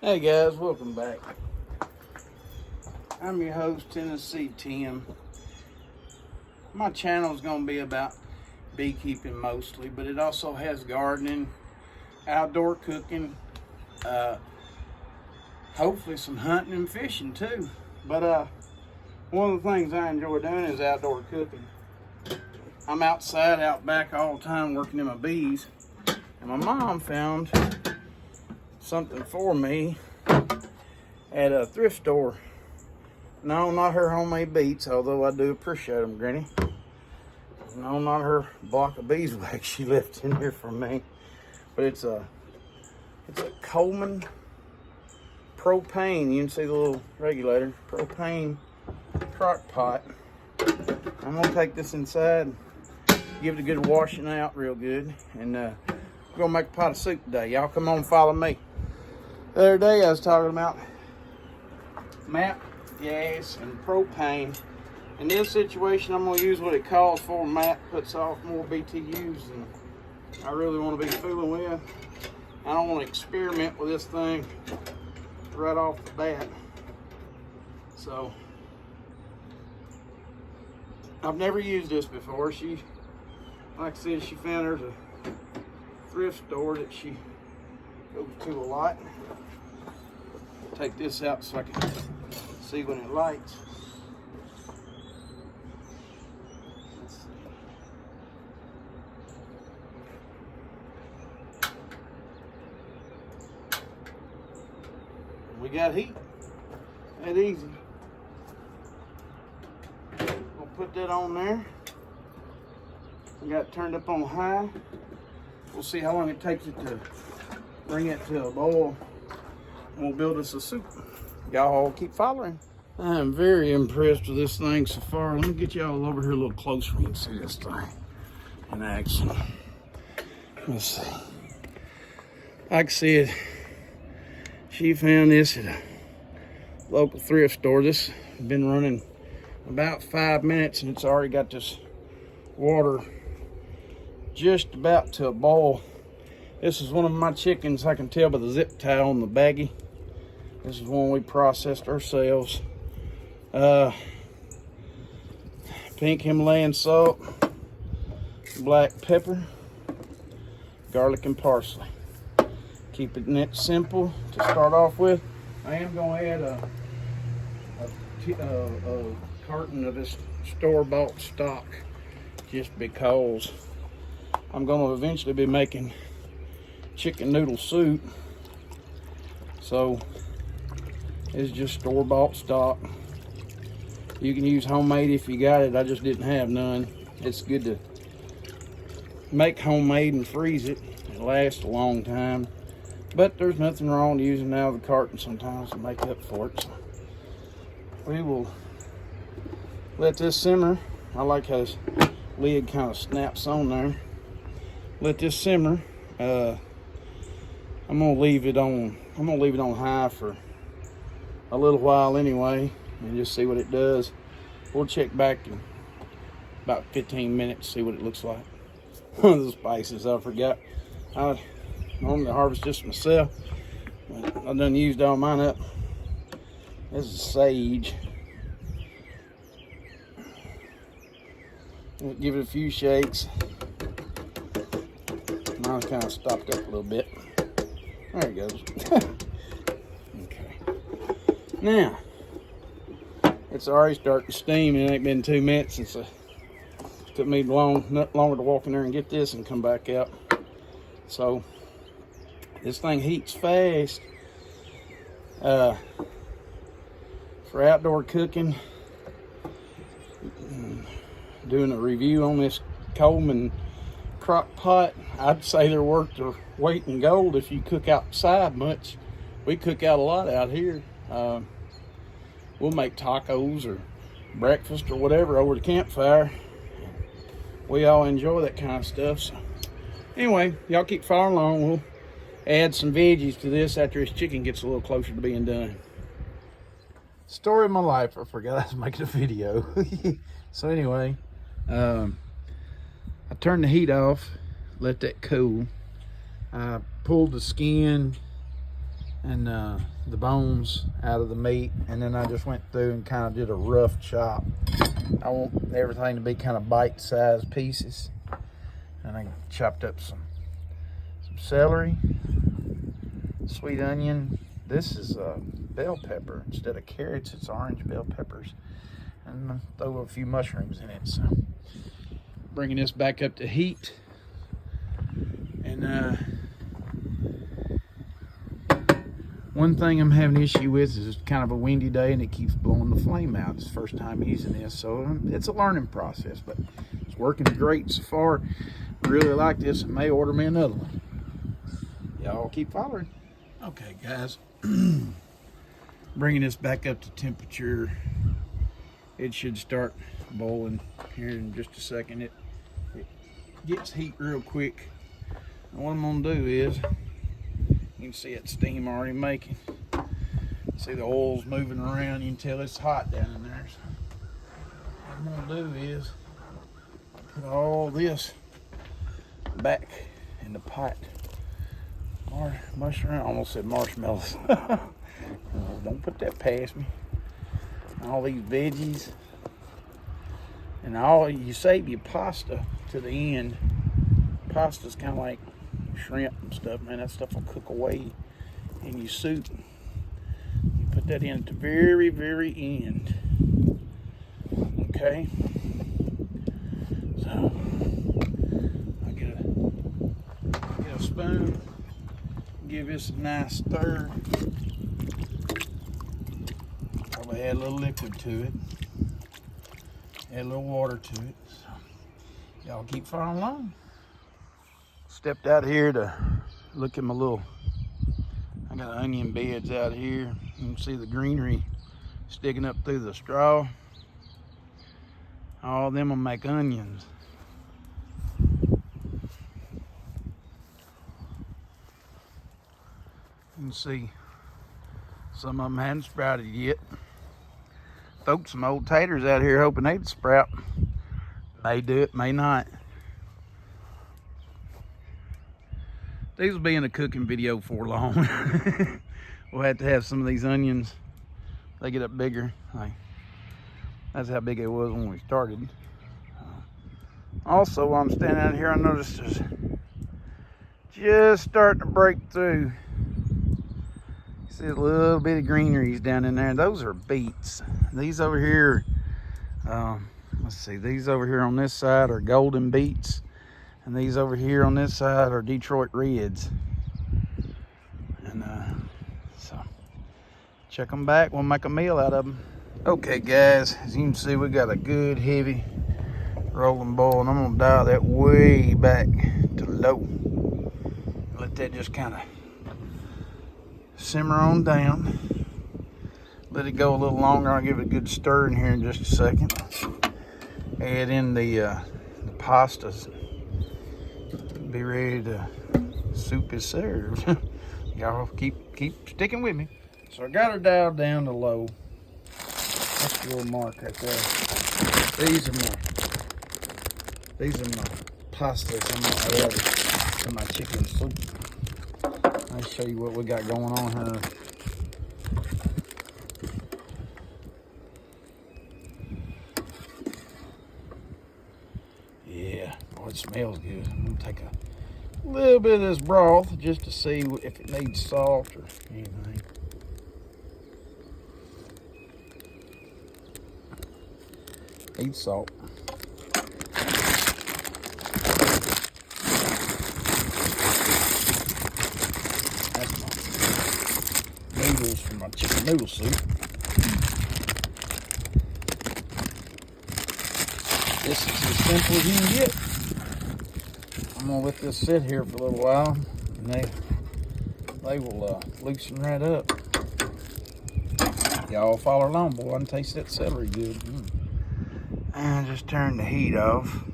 Hey guys, welcome back. I'm your host, Tennessee Tim. My channel is going to be about beekeeping mostly, but it also has gardening, outdoor cooking, hopefully some hunting and fishing too. But one of the things I enjoy doing is outdoor cooking. I'm outside, out back all the time working in my bees, and my mom found something for me at a thrift store. No, not her homemade beets, although I do appreciate them, Granny. No, not her block of beeswax she left in here for me. But it's a Coleman propane. You can see the little regulator. Propane crock pot. I'm gonna take this inside, give it a good washing out real good, and we're gonna make a pot of soup today. Y'all come on, follow me. The other day I was talking about MAP gas and propane. In this situation, I'm going to use what it calls for. MAP puts off more BTUs than I really want to be fooling with. I don't want to experiment with this thing right off the bat. So, I've never used this before. Like I said, she found there's a thrift store that she goes to a lot. Take this out so I can see when it lights. Let's see. We got heat. That easy. We'll put that on there. We got it turned up on high. We'll see how long it takes it to bring it to a boil. And we'll build us a soup. Y'all keep following. I'm very impressed with this thing so far. Let me get y'all over here a little closer so you can see this thing in action. Let's see. Like I said, she found this at a local thrift store. This has been running about 5 minutes and it's already got this water just about to a boil. This is one of my chickens. I can tell by the zip tie on the baggie. This is one we processed ourselves. Pink Himalayan salt, black pepper, garlic and parsley. Keep it net simple to start off with. I am going to add a carton of this store-bought stock just because I'm going to eventually be making chicken noodle soup. So it's just store-bought stock. You can use homemade if you got it. I just didn't have none. It's good to make homemade and freeze it. It lasts a long time. But there's nothing wrong with using out of the carton sometimes to make up for it. So we will let this simmer. I like how this lid kind of snaps on there. Let this simmer. I'm gonna leave it on high for a little while anyway, and just see what it does. We'll check back in about 15 minutes, see what it looks like. One of the spices I forgot. I normally harvest this myself, but I done used all mine up. This is sage. Give it a few shakes. Mine's kind of stopped up a little bit. There it goes. Okay. Now, it's already starting to steam. It ain't been 2 minutes since it took me longer to walk in there and get this and come back out. So, this thing heats fast. For outdoor cooking, doing a review on this Coleman crock pot, I'd say they're worth their weight in gold if you cook outside much. We cook out a lot out here. We'll make tacos or breakfast or whatever over the campfire. We all enjoy that kind of stuff. So anyway, y'all keep following along. We'll add some veggies to this after this chicken gets a little closer to being done. Story of my life. I forgot I was making a video. So anyway, I turned the heat off, let that cool. I pulled the skin and the bones out of the meat, and then I just went through and kind of did a rough chop. I want everything to be kind of bite-sized pieces, and I chopped up some celery, sweet onion. This is bell pepper instead of carrots. It's orange bell peppers, and throw a few mushrooms in it. So bringing this back up to heat, and one thing I'm having an issue with is it's kind of a windy day and it keeps blowing the flame out. It's the first time using this, so it's a learning process, but it's working great so far. Really like this and may order me another one. Y'all keep following. Okay, guys, bringing this back up to temperature. It should start boiling here in just a second. It gets heat real quick. And what I'm gonna do is, you can see that steam already making. See the oil's moving around. You can tell it's hot down in there. So what I'm gonna do is put all this back in the pot. Mushroom, I almost said marshmallows. Don't put that past me. All these veggies, and you save your pasta to the end. Pasta's kind of like shrimp and stuff, man. That stuff will cook away in your soup. You put that in at the very, very end. Okay. So I get a spoon. Give this a nice stir. Probably add a little liquid to it. Add a little water to it. So y'all keep following along. Stepped out here to look at my I got onion beds out here. You can see the greenery sticking up through the straw. All of them will make onions. You can see some of them hadn't sprouted yet. Throw some old taters out here hoping they'd sprout. May do it, may not. These will be in a cooking video for long. We'll have to have some of these onions. They get up bigger. That's how big it was when we started. Also, while I'm standing out here, I noticed there's just starting to break through. See a little bit of greeneries down in there. Those are beets. These over here, let's see, these over here on this side are golden beets. And these over here on this side are Detroit Reds. And so check them back. We'll make a meal out of them. Okay, guys, as you can see, we got a good heavy rolling boil, and I'm gonna dial that way back to low. Let that just kind of simmer on down. Let it go a little longer. I'll give it a good stir in here in just a second. Add in the pastas. Be ready to, soup is served. Y'all keep sticking with me. So I got her dialed down to low. That's a little mark right there. These are my pastas in my chicken soup. I'll show you what we got going on here. Yeah, boy, it smells good. I'm gonna take a little bit of this broth just to see if it needs salt or anything. Needs salt. That's my noodles for my chicken noodle soup. This is as simple as you can get. I'm gonna let this sit here for a little while, and they will loosen right up. Y'all follow along, boy. I can taste that celery good. And just turn the heat off.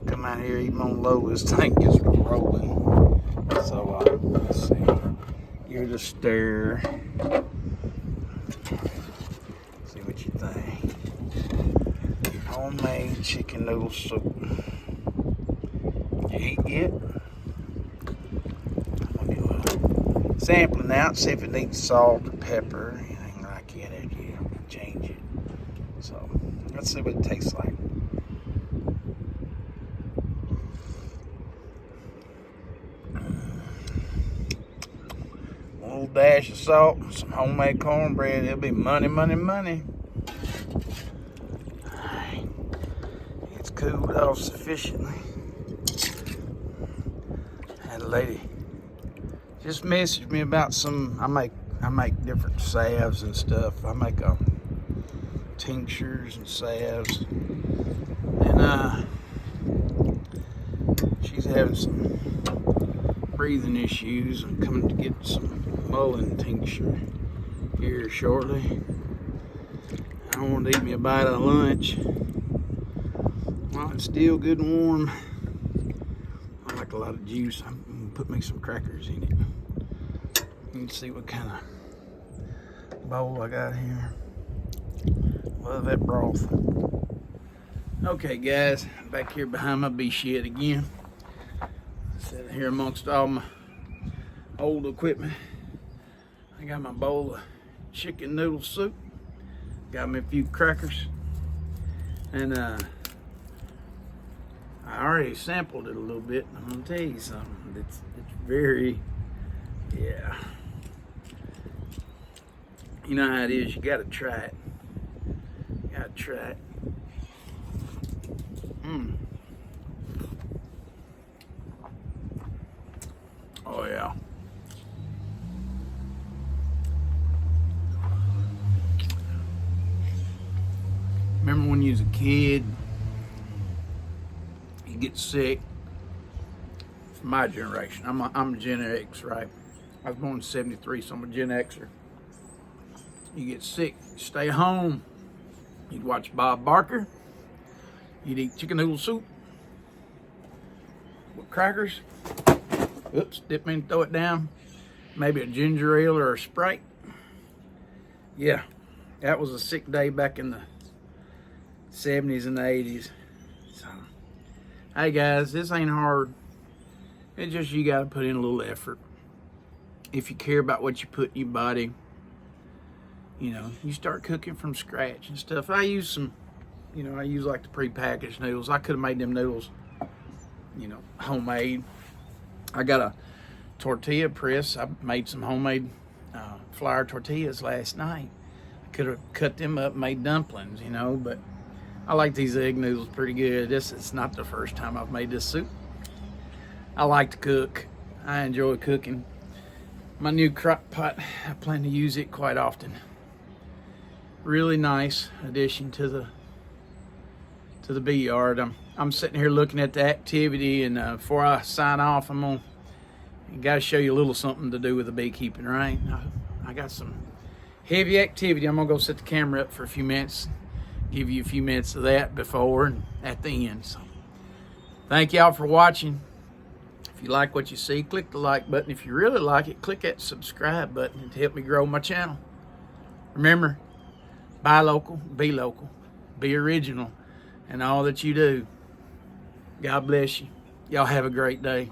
Come out here, even on low, this thing gets rolling. So let's see. Give it a stir. See what you think. Homemade chicken noodle soup. You eat it? sampling out, see if it needs salt or pepper or anything like that. And you change it. So let's see what it tastes like. A little dash of salt, some homemade cornbread. It'll be money, money, money. It's cooled off sufficiently. Had a lady just messaged me about some. I make different salves and stuff. I make tinctures and salves, and she's having some breathing issues. I'm coming to get some mullein tincture here shortly. I want to eat me a bite of lunch while it's still good and warm. I like a lot of juice. I'm gonna put me some crackers in it. Let's see what kind of bowl I got here. Love that broth. Okay, guys, back here behind my bee shed again. Sitting here amongst all my old equipment. I got my bowl of chicken noodle soup. Got me a few crackers. And I already sampled it a little bit. I'm gonna tell you something. It's very, yeah. You know how it is, you gotta try it. You gotta try it. Oh yeah. Remember when you was a kid, you get sick? It's my generation. I'm a Gen X, right? I was born in '73, so I'm a Gen Xer. You get sick, stay home. You'd watch Bob Barker. You'd eat chicken noodle soup with crackers. Oops, dip in, throw it down. Maybe a ginger ale or a Sprite. Yeah, that was a sick day back in the 70s and the 80s. So, hey guys, this ain't hard. It's just you gotta put in a little effort. If you care about what you put in your body, you know, you start cooking from scratch and stuff. I use some, you know, I use like the prepackaged noodles. I could have made them noodles, you know, homemade. I got a tortilla press. I made some homemade flour tortillas last night. I could have cut them up and made dumplings, you know, but I like these egg noodles pretty good. It's not the first time I've made this soup. I like to cook. I enjoy cooking. My new crock pot, I plan to use it quite often. Really nice addition to the bee yard. I'm sitting here looking at the activity, and before I sign off, gotta show you a little something to do with the beekeeping, right? I got some heavy activity. I'm gonna go set the camera up for a few minutes, give you a few minutes of that before and at the end. So thank y'all for watching. If you like what you see, click the like button. If you really like it, click that subscribe button to help me grow my channel. Remember, buy local, be original in all that you do. God bless you. Y'all have a great day.